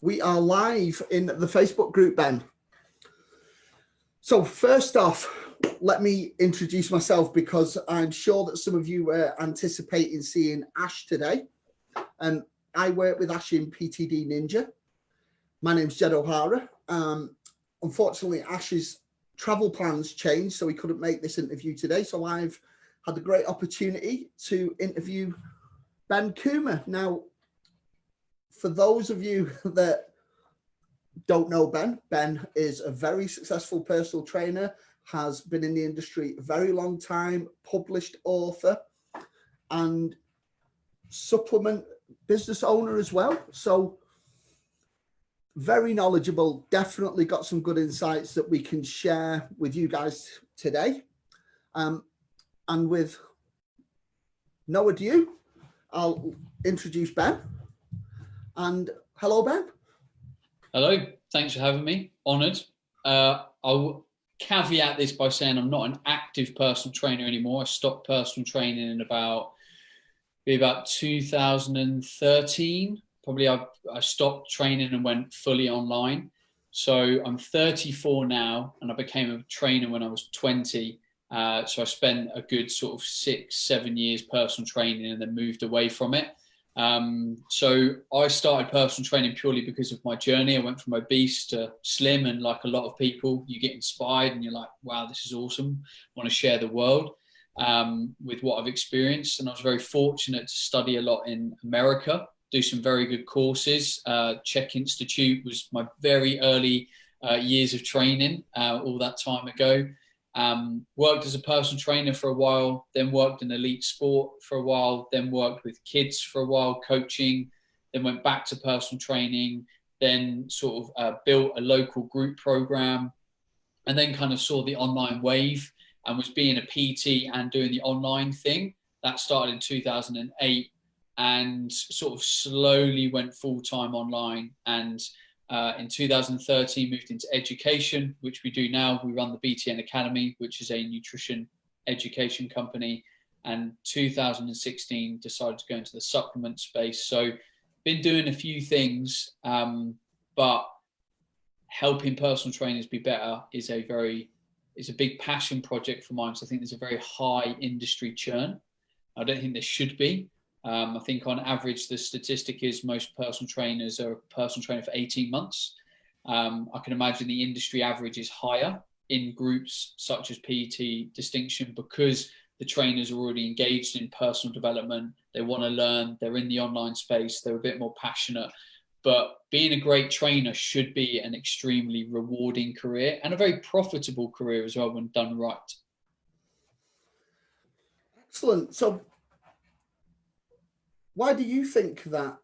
We are live in the Facebook group, Ben. So first off, let me introduce myself because I'm sure that some of you were anticipating seeing Ash today. And I work with Ged and PTD Ninja. My name's Ged O'Hara. Unfortunately, Ash's travel plans changed, so he couldn't make this interview today. So I've had the great opportunity to interview Ben Coomber. Now, for those of you that don't know Ben, Ben is a very successful personal trainer, has been in the industry a very long time, published author, and supplement business owner as well. So very knowledgeable, definitely got some good insights that we can share with you guys today. And with no ado, I'll introduce Ben. And hello, Ben. Hello, thanks for having me. Honoured. I'll caveat this by saying I'm not an active personal trainer anymore. I stopped personal training in about 2013. Probably I stopped training and went fully online. So I'm 34 now, and I became a trainer when I was 20. So I spent a good sort of 6-7 years personal training and then moved away from it. So I started personal training purely because of my journey. I went from obese to slim, and like a lot of people, you get inspired and you're like, wow, this is awesome. I want to share the world with what I've experienced. And I was very fortunate to study a lot in America, do some very good courses. Czech Institute was my very early years of training all that time ago. Worked as a personal trainer for a while, then worked in elite sport for a while, then worked with kids for a while, coaching, then went back to personal training, then sort of built a local group program, and then kind of saw the online wave and was being a PT and doing the online thing. That started in 2008 and sort of slowly went full-time online, and in 2013 moved into education, which we do now. We run the BTN Academy, which is a nutrition education company, and 2016 decided to go into the supplement space. So been doing a few things, but helping personal trainers be better is a big passion project for mine. So I think there's a very high industry churn. I don't think there should be. I think on average, the statistic is most personal trainers are a personal trainer for 18 months. I can imagine the industry average is higher in groups such as PT Distinction because the trainers are already engaged in personal development. They want to learn. They're in the online space. They're a bit more passionate. But being a great trainer should be an extremely rewarding career and a very profitable career as well when done right. Excellent. So why do you think that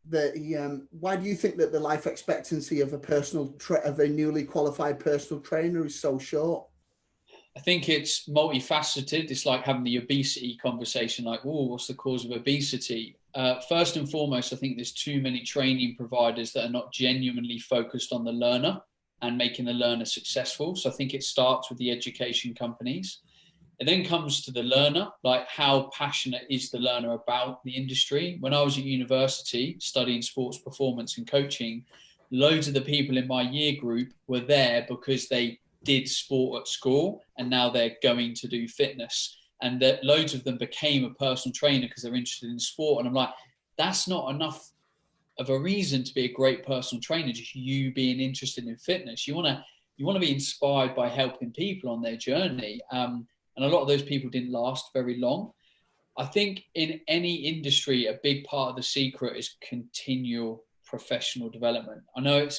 the life expectancy of a newly qualified personal trainer is so short? I think it's multifaceted. It's like having the obesity conversation, like, oh, what's the cause of obesity? First and foremost, I think there's too many training providers that are not genuinely focused on the learner and making the learner successful. So I think it starts with the education companies. It then comes to the learner, like how passionate is the learner about the industry? When I was at university studying sports performance and coaching, loads of the people in my year group were there because they did sport at school and now they're going to do fitness. And that loads of them became a personal trainer because they're interested in sport. And I'm like, that's not enough of a reason to be a great personal trainer, just you being interested in fitness. You want to be inspired by helping people on their journey. And a lot of those people didn't last very long. I think in any industry, a big part of the secret is continual professional development. I know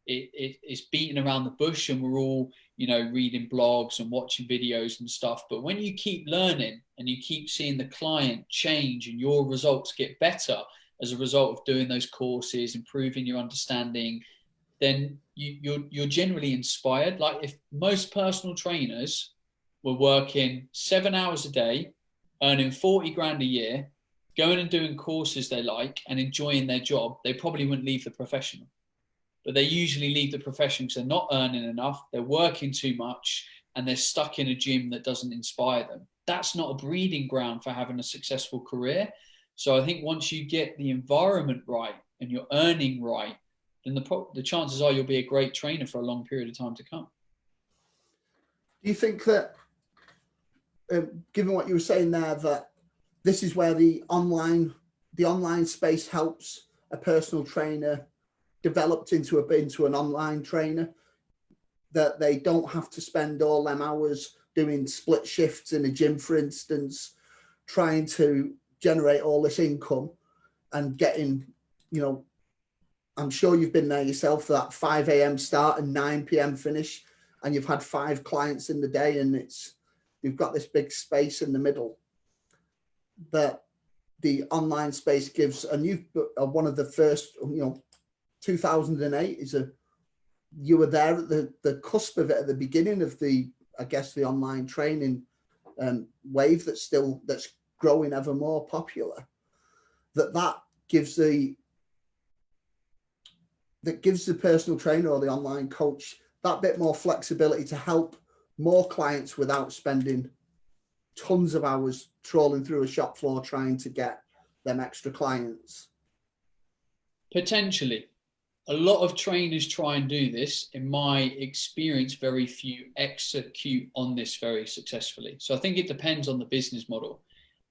it's beaten around the bush and we're all, reading blogs and watching videos and stuff. But when you keep learning and you keep seeing the client change and your results get better as a result of doing those courses, improving your understanding, then you're generally inspired. Like if most personal trainers were working 7 hours a day, earning 40 grand a year, going and doing courses they like and enjoying their job, they probably wouldn't leave the profession. But they usually leave the profession because they're not earning enough, they're working too much, and they're stuck in a gym that doesn't inspire them. That's not a breeding ground for having a successful career. So I think once you get the environment right and you're earning right, then the chances are you'll be a great trainer for a long period of time to come. Do you think that, given what you were saying there, that this is where the online space helps a personal trainer developed into an online trainer, that they don't have to spend all them hours doing split shifts in a gym, for instance, trying to generate all this income and getting, you know, I'm sure you've been there yourself, that 5 a.m. start and 9 p.m. finish, and you've had 5 clients in the day, and you've got this big space in the middle that the online space gives. And you've one of the first, 2008 you were there at the cusp of it, at the beginning of the online training wave that's growing ever more popular. That gives the personal trainer or the online coach that bit more flexibility to help more clients without spending tons of hours trawling through a shop floor trying to get them extra clients. Potentially. A lot of trainers try and do this. In my experience, very few execute on this very successfully. So I think it depends on the business model.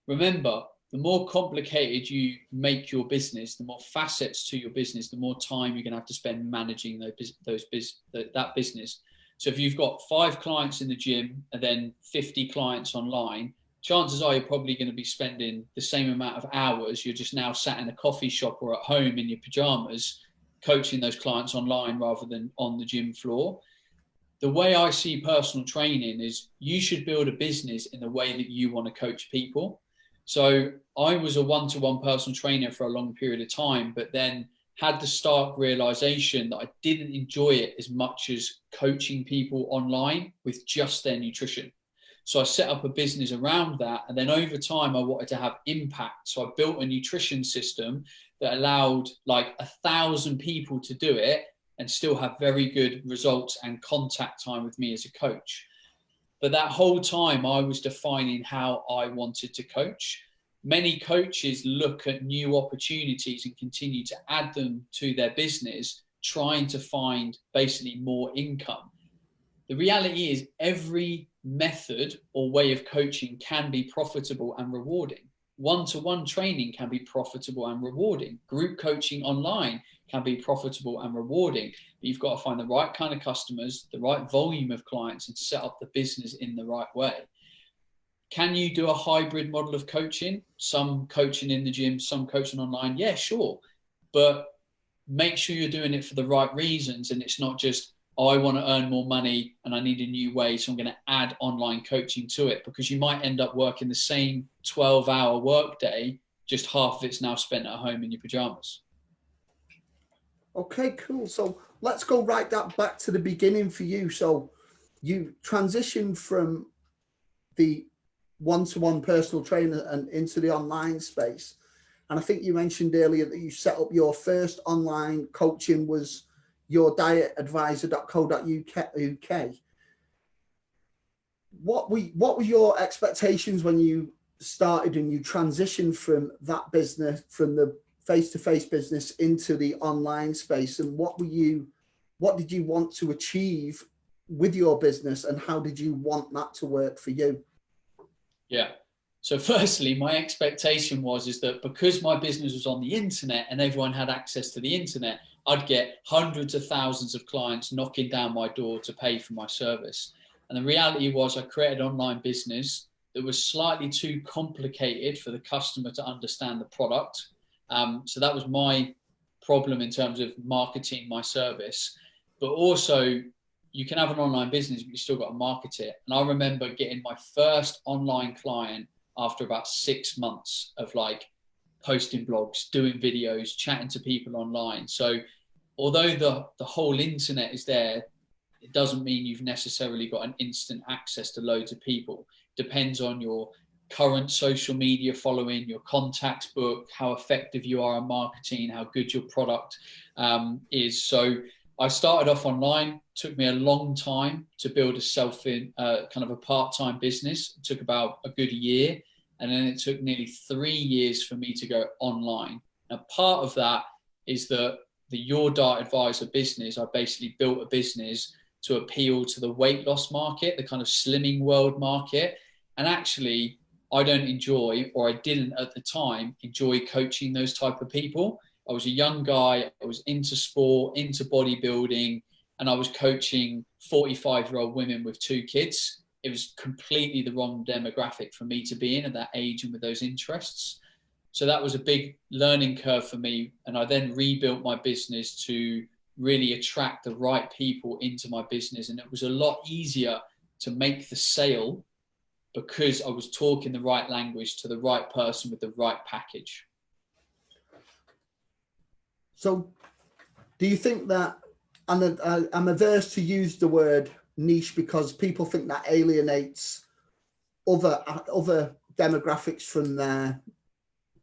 Remember, the more complicated you make your business, the more facets to your business, the more time you're going to have to spend managing that business. So if you've got 5 clients in the gym and then 50 clients online, chances are you're probably going to be spending the same amount of hours. You're just now sat in a coffee shop or at home in your pajamas, coaching those clients online rather than on the gym floor. The way I see personal training is you should build a business in the way that you want to coach people. So I was a one-to-one personal trainer for a long period of time, but then had the stark realization that I didn't enjoy it as much as coaching people online with just their nutrition. So I set up a business around that. And then over time, I wanted to have impact. So I built a nutrition system that allowed like 1,000 people to do it and still have very good results and contact time with me as a coach. But that whole time I was defining how I wanted to coach. Many coaches look at new opportunities and continue to add them to their business, trying to find basically more income. The reality is every method or way of coaching can be profitable and rewarding. One-to-one training can be profitable and rewarding. Group coaching online can be profitable and rewarding. But you've got to find the right kind of customers, the right volume of clients, and set up the business in the right way. Can you do a hybrid model of coaching? Some coaching in the gym, some coaching online? Yeah, sure. But make sure you're doing it for the right reasons. And it's not just, I want to earn more money and I need a new way, so I'm going to add online coaching to it, because you might end up working the same 12-hour workday, just half of it's now spent at home in your pajamas. Okay, cool. So let's go right back to the beginning for you. So you transitioned from the one-to-one personal trainer and into the online space. And I think you mentioned earlier that you set up your first online coaching was yourdietadvisor.co.uk. What were your expectations when you started and you transitioned from that business, from the face-to-face business into the online space? And what did you want to achieve with your business, and how did you want that to work for you? Yeah. So firstly, my expectation is that because my business was on the internet and everyone had access to the internet, I'd get hundreds of thousands of clients knocking down my door to pay for my service. And the reality was I created an online business that was slightly too complicated for the customer to understand the product. So that was my problem in terms of marketing my service. But also, you can have an online business, but you still got to market it. And I remember getting my first online client after about 6 months of like posting blogs, doing videos, chatting to people online. So although the whole internet is there, it doesn't mean you've necessarily got an instant access to loads of people. Depends on your current social media following, your contacts book, how effective you are in marketing, how good your product is. So I started off online. Took me a long time to build a kind of a part-time business. It took about a good year. And then it took nearly 3 years for me to go online. Now, part of that is that the Your Diet Advisor business, I basically built a business to appeal to the weight loss market, the kind of slimming world market. And actually, I don't enjoy, or I didn't at the time, enjoy coaching those type of people. I was a young guy, I was into sport, into bodybuilding, and I was coaching 45-year-old women with 2 kids. It was completely the wrong demographic for me to be in at that age and with those interests. So that was a big learning curve for me. And I then rebuilt my business to really attract the right people into my business. And it was a lot easier to make the sale because I was talking the right language to the right person with the right package. So do you think that, and I'm averse to use the word niche because people think that alienates other demographics from their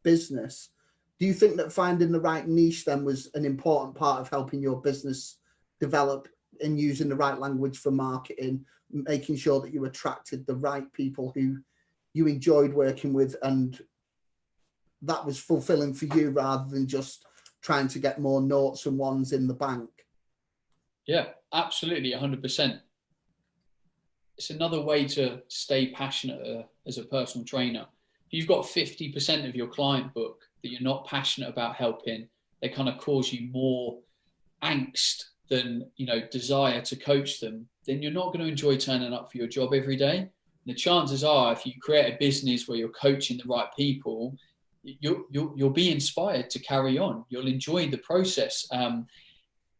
business. Do you think that finding the right niche then was an important part of helping your business develop and using the right language for marketing, making sure that you attracted the right people who you enjoyed working with, and that was fulfilling for you rather than just trying to get more noughts and ones in the bank? Yeah, absolutely, 100%. It's another way to stay passionate as a personal trainer. If you've got 50% of your client book that you're not passionate about helping, they kind of cause you more angst than, desire to coach them, then you're not going to enjoy turning up for your job every day. And the chances are, if you create a business where you're coaching the right people, you'll be inspired to carry on. You'll enjoy the process.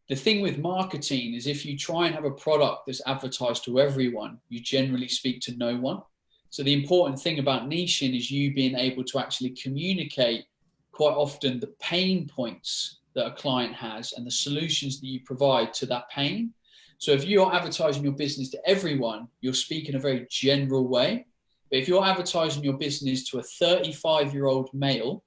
The thing with marketing is if you try and have a product that's advertised to everyone, you generally speak to no one. So the important thing about niching is you being able to actually communicate quite often the pain points that a client has and the solutions that you provide to that pain. So if you're advertising your business to everyone, you'll speak in a very general way. But if you're advertising your business to a 35-year-old male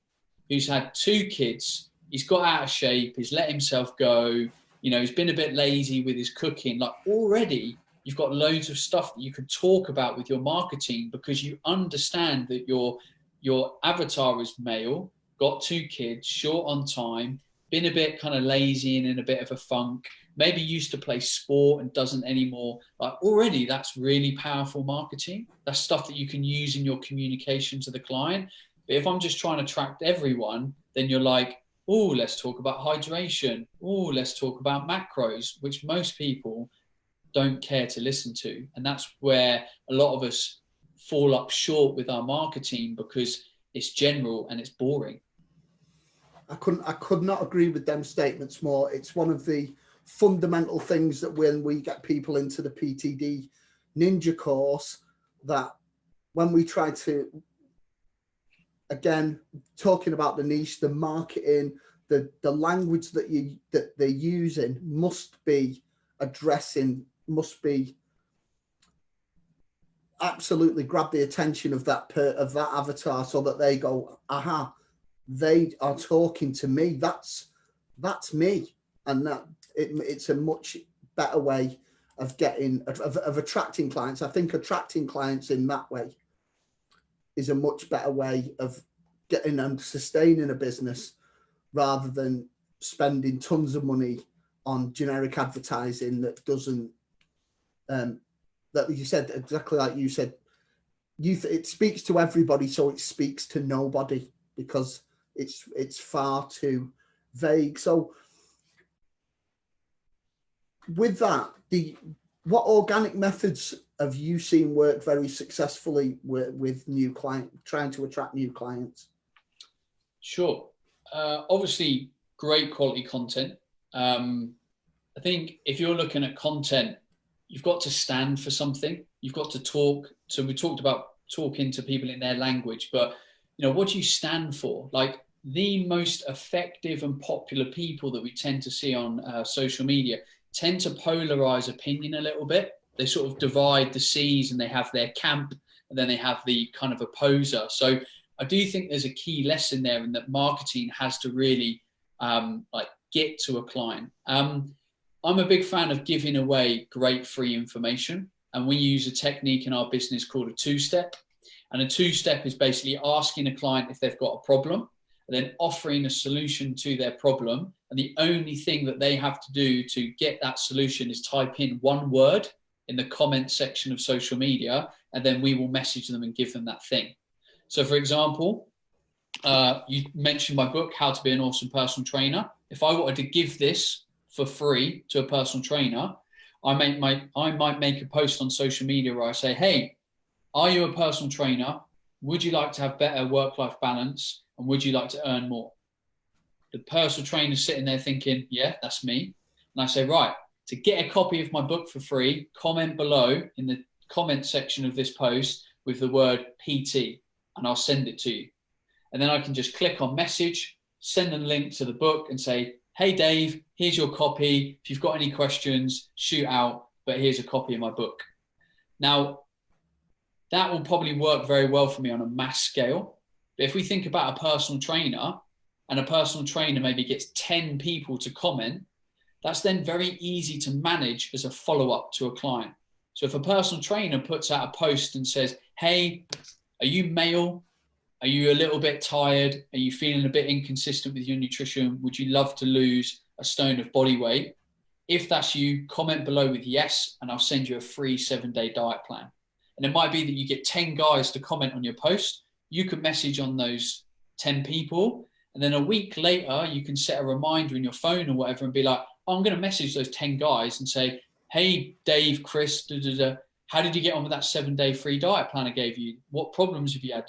who's had 2 kids, he's got out of shape, he's let himself go, he's been a bit lazy with his cooking, like already you've got loads of stuff that you can talk about with your marketing because you understand that your avatar is male, got 2 kids, short on time, been a bit kind of lazy and in a bit of a funk, maybe used to play sport and doesn't anymore. Like already that's really powerful marketing. That's stuff that you can use in your communication to the client. But if I'm just trying to attract everyone, then you're like, oh, let's talk about hydration. Oh, let's talk about macros, which most people don't care to listen to. And that's where a lot of us fall up short with our marketing because it's general and it's boring. I could not agree with them statements more. It's one of the fundamental things that when we get people into the PTD Ninja course, that when we try to, again, talking about the niche, the marketing, the language that they're using must be absolutely grab the attention of that avatar so that they go, aha, they are talking to me. That's me. And that it's a much better way of attracting clients. I think attracting clients in that way is a much better way of getting and sustaining a business rather than spending tons of money on generic advertising that doesn't, that you said, exactly like you said, it speaks to everybody, so it speaks to nobody because it's far too vague. So with that, what organic methods have you seen work very successfully with new clients, trying to attract new clients? Sure. Obviously, great quality content. I think if you're looking at content, you've got to stand for something. You've got to talk. So we talked about talking to people in their language, but what do you stand for? Like the most effective and popular people that we tend to see on social media tend to polarize opinion a little bit. They sort of divide the seas and they have their camp and then they have the kind of opposer. So I do think there's a key lesson there in that marketing has to really get to a client. I'm a big fan of giving away great free information. And we use a technique in our business called a 2-step. And a 2-step is basically asking a client if they've got a problem. and then offering a solution to their problem. And the only thing that they have to do to get that solution is type in one word in the comment section of social media, and then we will message them and give them that thing. So for example, you mentioned my book, How to Be an Awesome Personal Trainer. If I wanted to give this for free to a personal trainer, I might make a post on social media where I say, hey, are you a personal trainer? Would you like to have better work-life balance? And would you like to earn more? The personal trainer is sitting there thinking, yeah, that's me. And I say, right, to get a copy of my book for free, comment below in the comment section of this post with the word PT, and I'll send it to you. And then I can just click on message, send them a link to the book and say, hey, Dave, here's your copy. If you've got any questions, shoot out, but here's a copy of my book. Now, that will probably work very well for me on a mass scale. But if we think about a personal trainer, and a personal trainer maybe gets 10 people to comment, that's then very easy to manage as a follow-up to a client. So if a personal trainer puts out a post and says, hey, are you male? Are you a little bit tired? Are you feeling a bit inconsistent with your nutrition? Would you love to lose a stone of body weight? If that's you, comment below with yes, and I'll send you a free 7-day diet plan. And it might be that you get 10 guys to comment on your post. You can message on those 10 people. And then a week later, you can set a reminder in your phone or whatever and be like, oh, I'm going to message those 10 guys and say, hey, Dave, Chris, how did you get on with that 7-day free diet plan I gave you? What problems have you had?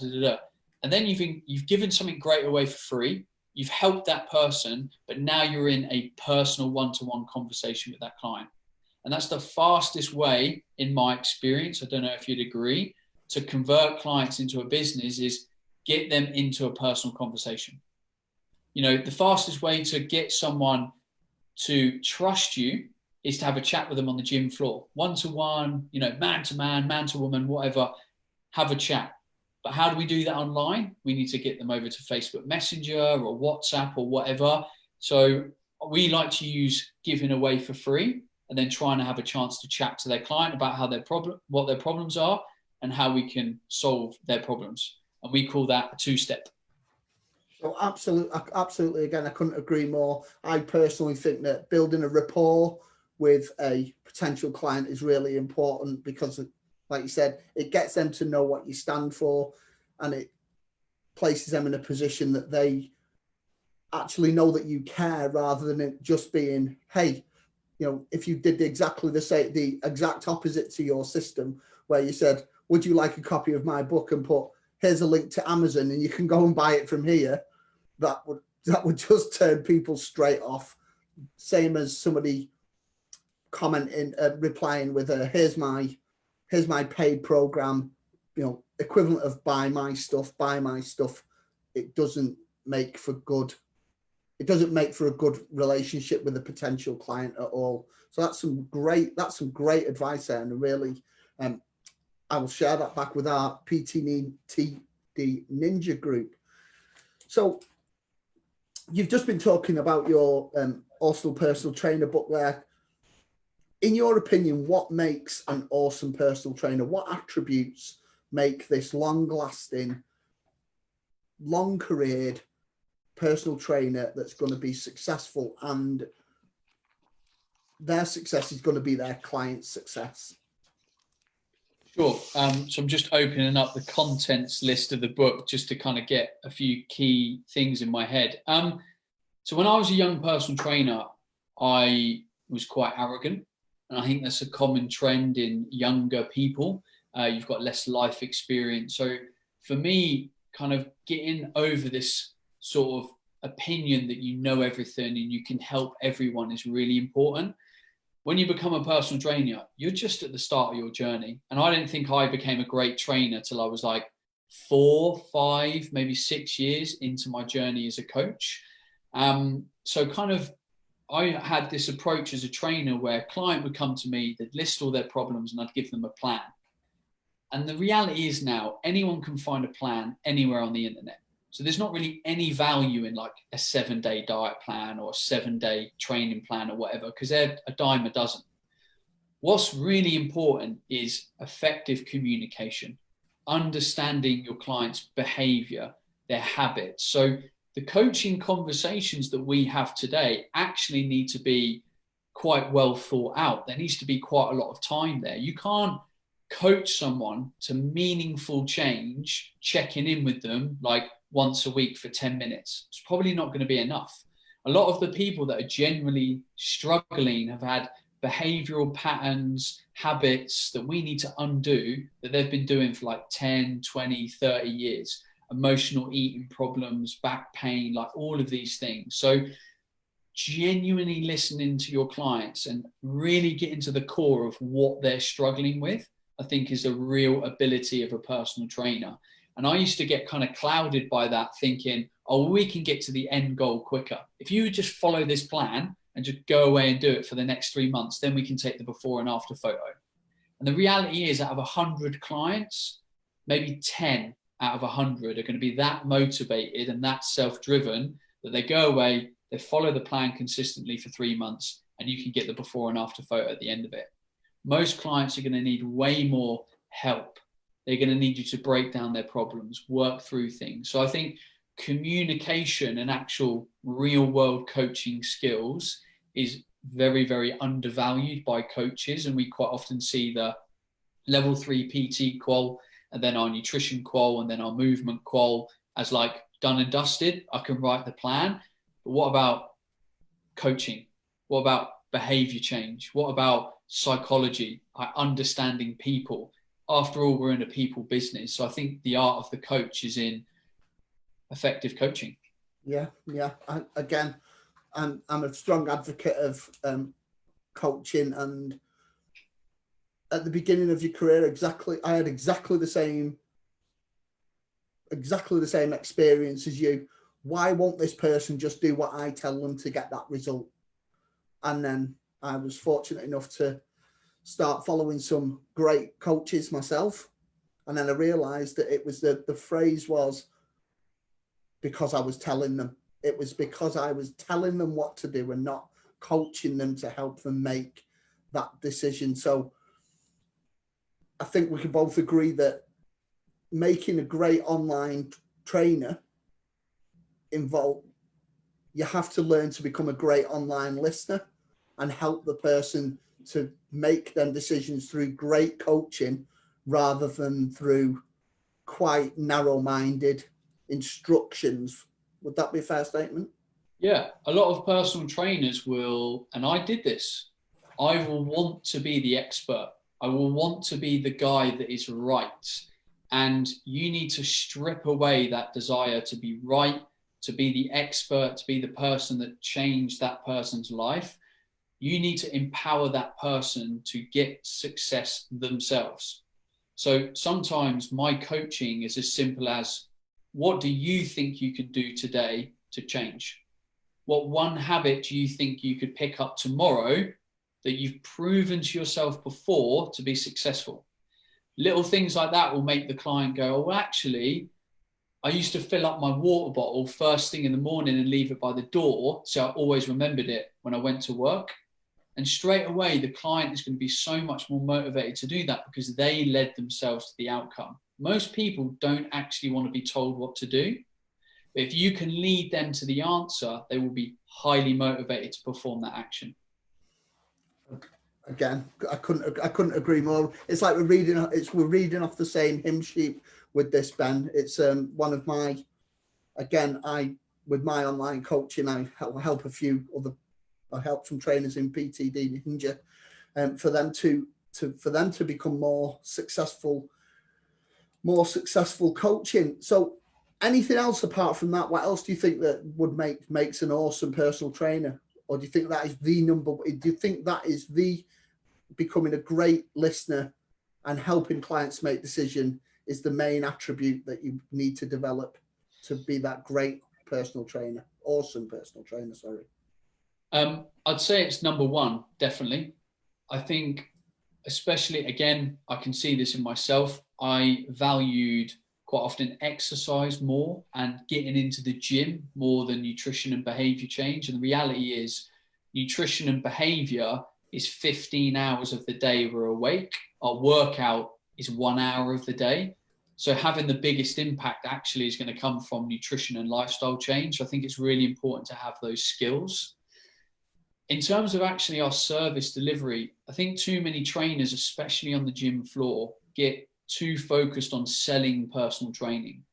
And then you've given something great away for free. You've helped that person, but now you're in a personal one-to-one conversation with that client. And that's the fastest way, in my experience, I don't know if you'd agree, to convert clients into a business is get them into a personal conversation. You know, the fastest way to get someone to trust you is to have a chat with them on the gym floor, one-to-one, you know, man-to-man, man-to-woman, whatever, have a chat. But how do we do that online? We need to get them over to Facebook Messenger or WhatsApp or whatever. So we like to use giving away for free and then trying to have a chance to chat to their client about how what their problems are and how we can solve their problems. And we call that a 2-step. So absolutely. Again, I couldn't agree more. I personally think that building a rapport with a potential client is really important because, like you said, it gets them to know what you stand for, and it places them in a position that they actually know that you care, rather than it just being, hey, you know, if you did exactly the exact opposite to your system, where you said, would you like a copy of my book, and put, here's a link to Amazon and you can go and buy it from here, that would just turn people straight off. Same as somebody commenting, replying with a, here's my paid program, you know, equivalent of buy my stuff. It doesn't make for a good relationship with a potential client at all. So that's some great advice there, and really, I will share that back with our PTD Ninja group. So you've just been talking about your awesome personal trainer book there. In your opinion, what makes an awesome personal trainer? What attributes make this long-lasting, long-careered personal trainer that's going to be successful, and their success is going to be their client's success? Sure. So I'm just opening up the contents list of the book just to kind of get a few key things in my head. So when I was a young personal trainer, I was quite arrogant. And I think that's a common trend in younger people. You've got less life experience. So for me, kind of getting over this sort of opinion that you know everything and you can help everyone is really important. When you become a personal trainer, you're just at the start of your journey. And I didn't think I became a great trainer till I was like 4, 5, maybe 6 years into my journey as a coach. So kind of, I had this approach as a trainer where a client would come to me, they'd list all their problems and I'd give them a plan. And the reality is now anyone can find a plan anywhere on the internet. So there's not really any value in like a 7-day diet plan or a 7-day training plan or whatever, because they're a dime a dozen. What's really important is effective communication, understanding your client's behavior, their habits. So the coaching conversations that we have today actually need to be quite well thought out. There needs to be quite a lot of time there. You can't coach someone to meaningful change, checking in with them like once a week for 10 minutes. It's probably not going to be enough. A lot of the people that are generally struggling have had behavioral patterns, habits that we need to undo that they've been doing for like 10, 20, 30 years. Emotional eating problems, back pain, like all of these things. So genuinely listening to your clients and really getting to the core of what they're struggling with, I think is a real ability of a personal trainer. And I used to get kind of clouded by that, thinking, oh, we can get to the end goal quicker. If you just follow this plan and just go away and do it for the next 3 months, then we can take the before and after photo. And the reality is, out of 100 clients, maybe 10 out of 100 are going to be that motivated and that self-driven that they go away, they follow the plan consistently for 3 months, and you can get the before and after photo at the end of it. Most clients are going to need way more help. They're going to need you to break down their problems, work through things. So I think communication and actual real world coaching skills is very, very undervalued by coaches. And we quite often see the level 3 PT qual, and then our nutrition qual, and then our movement qual as like done and dusted. I can write the plan. But what about coaching? What about behavior change? What about psychology? Understanding people? After all, we're in a people business. So I think the art of the coach is in effective coaching. Yeah. I'm a strong advocate of coaching. And at the beginning of your career, I had exactly the same experience as you. Why won't this person just do what I tell them to get that result? And then I was fortunate enough to start following some great coaches myself. And then I realized that it was the phrase was because I was telling them. It was because I was telling them what to do and not coaching them to help them make that decision. So I think we can both agree that making a great online trainer you have to learn to become a great online listener and help the person to make them decisions through great coaching rather than through quite narrow-minded instructions. Would that be a fair statement? Yeah, a lot of personal trainers will, and I did this, I will want to be the expert. I will want to be the guy that is right. And you need to strip away that desire to be right, to be the expert, to be the person that changed that person's life. You need to empower that person to get success themselves. So sometimes my coaching is as simple as, what do you think you could do today to change? What one habit do you think you could pick up tomorrow that you've proven to yourself before to be successful? Little things like that will make the client go, oh, actually, I used to fill up my water bottle first thing in the morning and leave it by the door, so I always remembered it when I went to work. And straight away, the client is going to be so much more motivated to do that because they led themselves to the outcome. Most people don't actually want to be told what to do. But if you can lead them to the answer, they will be highly motivated to perform that action. Again, I couldn't agree more. It's like we're reading off the same hymn sheet with this, Ben. It's one of my, again, with my online coaching, I help some trainers in PTD Ninja, for them to become more successful coaching. So anything else apart from that? What else do you think that would makes an awesome personal trainer? Or do you think that is the number? Do you think that is the becoming a great listener and helping clients make decision is the main attribute that you need to develop to be that great personal trainer, awesome personal trainer? Sorry. I'd say it's number one, definitely. I think, especially, again, I can see this in myself. I valued quite often exercise more and getting into the gym more than nutrition and behavior change. And the reality is nutrition and behavior is 15 hours of the day we're awake. Our workout is 1 hour of the day. So having the biggest impact actually is going to come from nutrition and lifestyle change. I think it's really important to have those skills. In terms of actually our service delivery, I think too many trainers, especially on the gym floor, get too focused on selling personal training.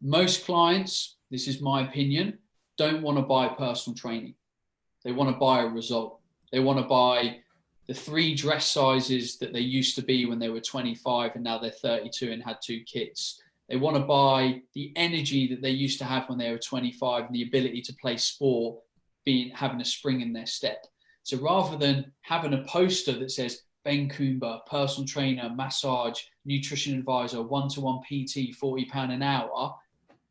Most clients, this is my opinion, don't want to buy personal training. They want to buy a result. They want to buy the 3 dress sizes that they used to be when they were 25 and now they're 32 and had 2 kids. They want to buy the energy that they used to have when they were 25 and the ability to play sport, having a spring in their step. So rather than having a poster that says Ben Coomber, personal trainer, massage, nutrition advisor, one-to-one PT, £40 an hour,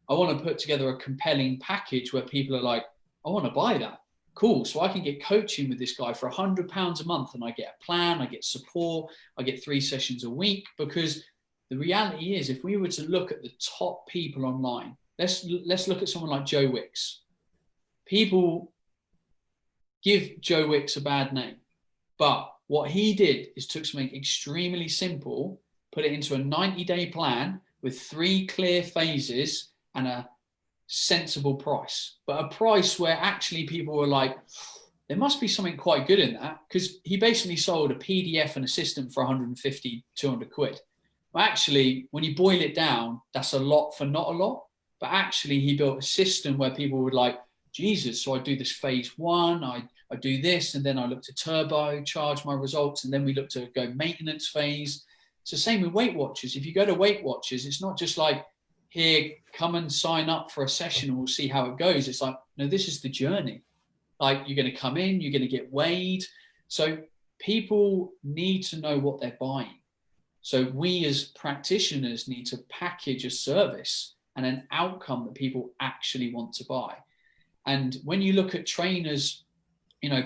I want to put together a compelling package where people are like, I want to buy that. Cool. So I can get coaching with this guy for £100 a month and I get a plan, I get support, I get 3 sessions a week. Because the reality is, if we were to look at the top people online, let's look at someone like Joe Wicks. People give Joe Wicks a bad name, but what he did is took something extremely simple, put it into a 90-day plan with 3 clear phases and a sensible price, but a price where actually people were like, there must be something quite good in that, because he basically sold a PDF and a system for 150, 200 quid. Well, actually, when you boil it down, that's a lot for not a lot, but actually he built a system where people would like, Jesus, so I do this phase 1, I do this, and then I look to turbo charge my results, and then we look to go maintenance phase. It's the same with Weight Watchers. If you go to Weight Watchers, it's not just like, here, come and sign up for a session and we'll see how it goes. It's like, no, this is the journey. Like, you're going to come in, you're going to get weighed. So people need to know what they're buying. So we as practitioners need to package a service and an outcome that people actually want to buy. And when you look at trainers,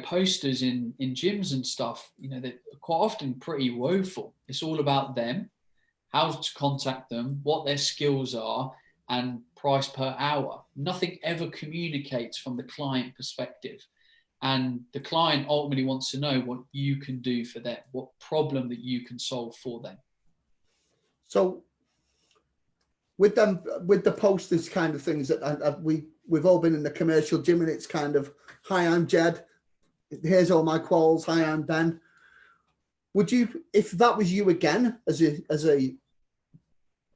posters in gyms and stuff, they're quite often pretty woeful. It's all about them, how to contact them, what their skills are, and price per hour. Nothing ever communicates from the client perspective. And the client ultimately wants to know what you can do for them, what problem that you can solve for them. So with the posters kind of things that we've all been in the commercial gym, and it's kind of, hi, I'm Ged. Here's all my quals. Hi, I'm Ben. Would you, if that was you again, as a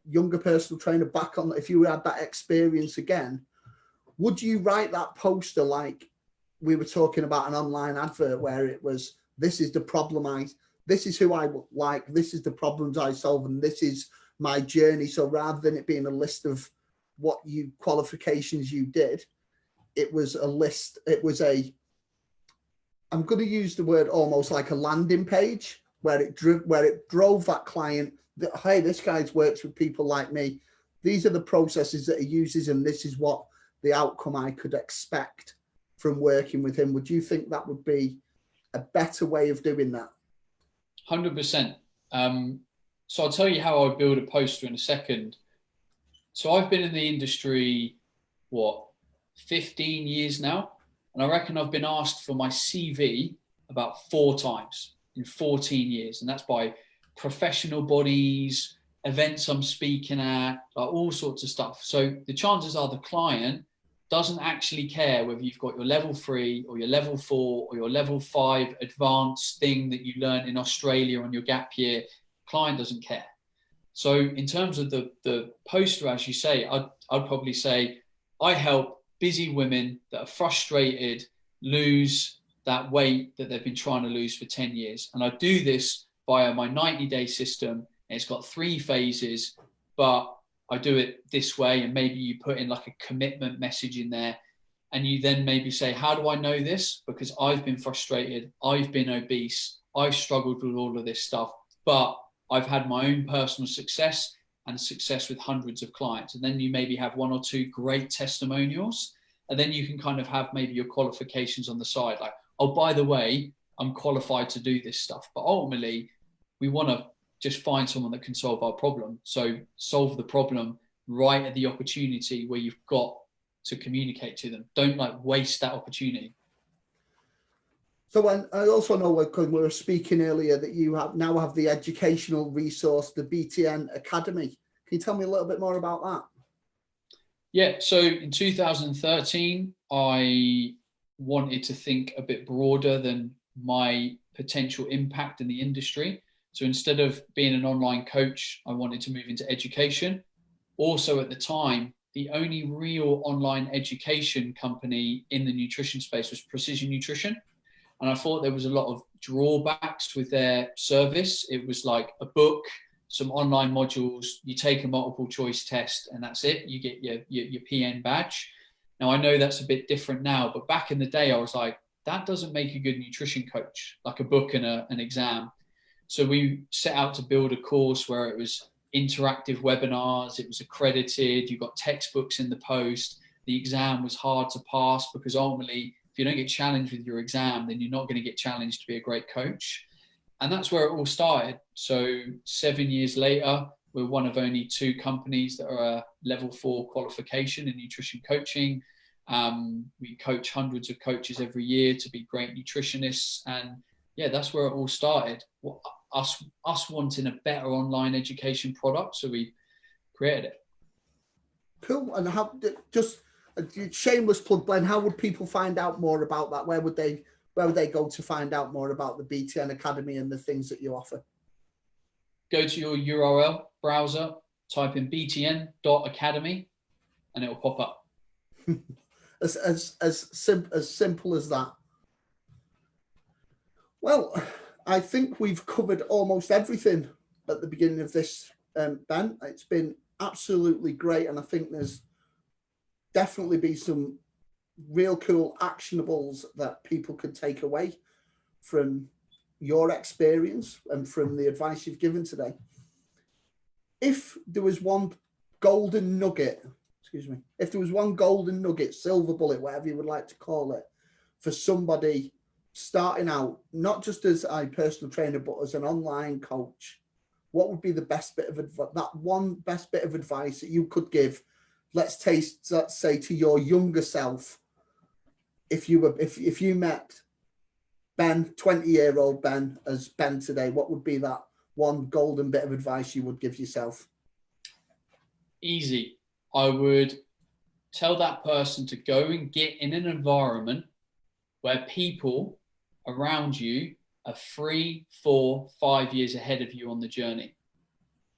younger personal trainer back on, if you had that experience again, would you write that poster like we were talking about an online advert where it was, this is the problem this is who I like, this is the problems I solve, and this is my journey. So rather than it being a list of what qualifications you did, it was a list, I'm going to use the word almost like a landing page where it drove that client that, hey, this guy's works with people like me. These are the processes that he uses, and this is what the outcome I could expect from working with him. Would you think that would be a better way of doing that? 100%. So I'll tell you how I build a poster in a second. So I've been in the industry, 15 years now? And I reckon I've been asked for my CV about 4 times in 14 years. And that's by professional bodies, events I'm speaking at, like all sorts of stuff. So the chances are the client doesn't actually care whether you've got your level 3 or your level 4 or your level 5 advanced thing that you learned in Australia on your gap year. Client doesn't care. So in terms of the poster, as you say, I'd probably say, I help busy women that are frustrated lose that weight that they've been trying to lose for 10 years. And I do this via my 90-day system. And it's got 3 phases, but I do it this way. And maybe you put in like a commitment message in there. And you then maybe say, how do I know this? Because I've been frustrated. I've been obese. I've struggled with all of this stuff, but I've had my own personal success and success with hundreds of clients. And then you maybe have 1 or 2 great testimonials. And then you can kind of have maybe your qualifications on the side. Like, oh, by the way, I'm qualified to do this stuff. But ultimately, we want to just find someone that can solve our problem. So solve the problem right at the opportunity where you've got to communicate to them. Don't waste that opportunity. So I also know, because we were speaking earlier, that you now have the educational resource, the BTN Academy. Can you tell me a little bit more about that? Yeah, so in 2013, I wanted to think a bit broader than my potential impact in the industry. So instead of being an online coach, I wanted to move into education. Also at the time, the only real online education company in the nutrition space was Precision Nutrition. And I thought there was a lot of drawbacks with their service. It was like a book, some online modules, you take a multiple choice test, and that's it. You get your PN badge. Now, I know that's a bit different now, but back in the day, I was like, that doesn't make a good nutrition coach, like a book and an exam. So we set out to build a course where it was interactive webinars, it was accredited, you got textbooks in the post. The exam was hard to pass because ultimately, if you don't get challenged with your exam, then you're not going to get challenged to be a great coach. And that's where it all started. So 7 years later, we're one of only 2 companies that are a level 4 qualification in nutrition coaching. We coach hundreds of coaches every year to be great nutritionists. And yeah, that's where it all started. Us wanting a better online education product. So we created it. Cool. And how, just a shameless plug, Ben, how would people find out more about that? Where would they go to find out more about the BTN Academy and the things that you offer? Go to your URL browser, type in btn.academy, and it will pop up. as simple as that. Well, I think we've covered almost everything at the beginning of this, Ben. It's been absolutely great, and I think there's definitely be some real cool actionables that people can take away from your experience and from the advice you've given today. If there was one golden nugget, silver bullet, whatever you would like to call it, for somebody starting out, not just as a personal trainer, but as an online coach, what would be the best bit of best bit of advice that you could give? Let's say to your younger self, if you met Ben, 20-year-old Ben, as Ben today, what would be that one golden bit of advice you would give yourself? Easy. I would tell that person to go and get in an environment where people around you are 3, 4, 5 years ahead of you on the journey.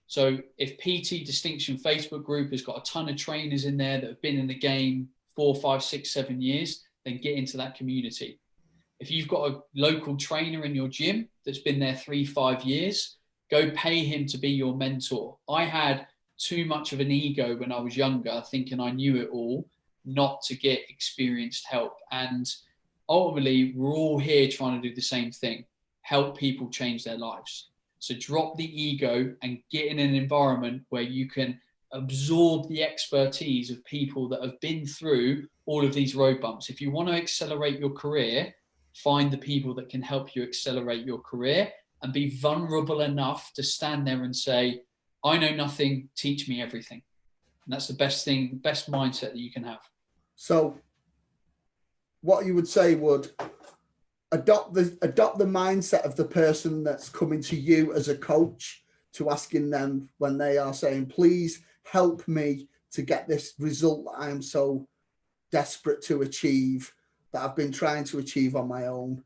So if PT Distinction Facebook group has got a ton of trainers in there that have been in the game 4, 5, 6, 7 years, then get into that community. If you've got a local trainer in your gym that's been there 3, 5 years, go pay him to be your mentor. I had too much of an ego when I was younger, thinking I knew it all, not to get experienced help. And ultimately, we're all here trying to do the same thing, help people change their lives. So drop the ego and get in an environment where you can absorb the expertise of people that have been through all of these road bumps. If you want to accelerate your career, find the people that can help you accelerate your career and be vulnerable enough to stand there and say, I know nothing, teach me everything. And that's the best thing, best mindset that you can have. So what you would say would adopt the mindset of the person that's coming to you as a coach, to asking them when they are saying, please help me to get this result that I am so desperate to achieve, that I've been trying to achieve on my own.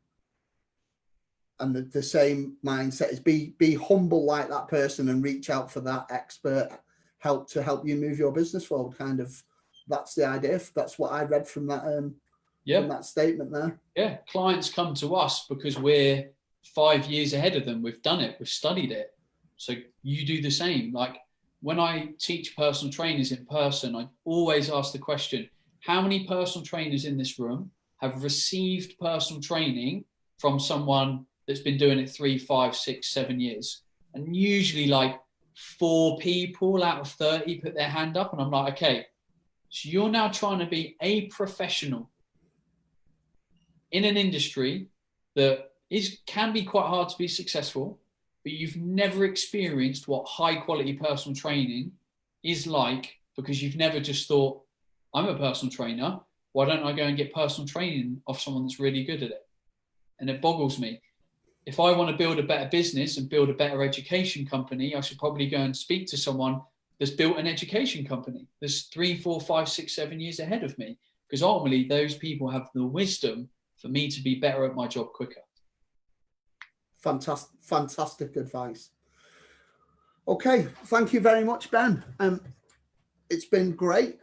And the same mindset is be humble like that person and reach out for that expert help to help you move your business forward. Kind of, that's the idea. That's what I read from that from that statement there. Yeah, clients come to us because we're 5 years ahead of them. We've done it, we've studied it. So you do the same. Like when I teach personal trainers in person, I always ask the question, how many personal trainers in this room have received personal training from someone that's been doing it 3, 5, 6, 7 years? And usually like 4 people out of 30 put their hand up, and I'm like, okay, so you're now trying to be a professional in an industry that can be quite hard to be successful, but you've never experienced what high quality personal training is like, because you've never just thought, I'm a personal trainer, why don't I go and get personal training off someone that's really good at it? And it boggles me. If I want to build a better business and build a better education company, I should probably go and speak to someone that's built an education company that's 3, 4, 5, 6, 7 years ahead of me, because ultimately those people have the wisdom for me to be better at my job quicker. Fantastic advice. Okay, thank you very much, Ben. It's been great.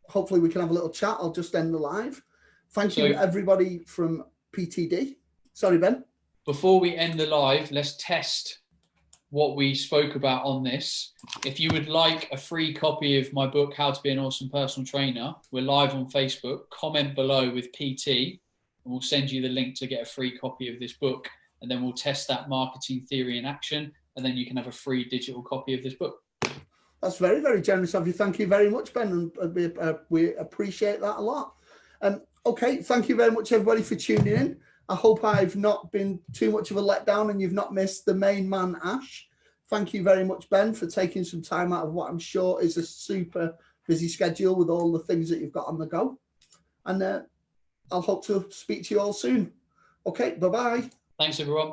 Hopefully we can have a little chat. I'll just end the live. Thank you, everybody from PTD. Sorry, Ben. Before we end the live, let's test what we spoke about on this. If you would like a free copy of my book, How to Be an Awesome Personal Trainer, we're live on Facebook. Comment below with PT, and we'll send you the link to get a free copy of this book. And then we'll test that marketing theory in action. And then you can have a free digital copy of this book. That's very, very generous of you. Thank you very much, Ben. And we appreciate that a lot. Okay, thank you very much, everybody, for tuning in. I hope I've not been too much of a letdown and you've not missed the main man, Ash. Thank you very much, Ben, for taking some time out of what I'm sure is a super busy schedule with all the things that you've got on the go. And I'll hope to speak to you all soon. Okay, bye-bye. Thanks, everyone.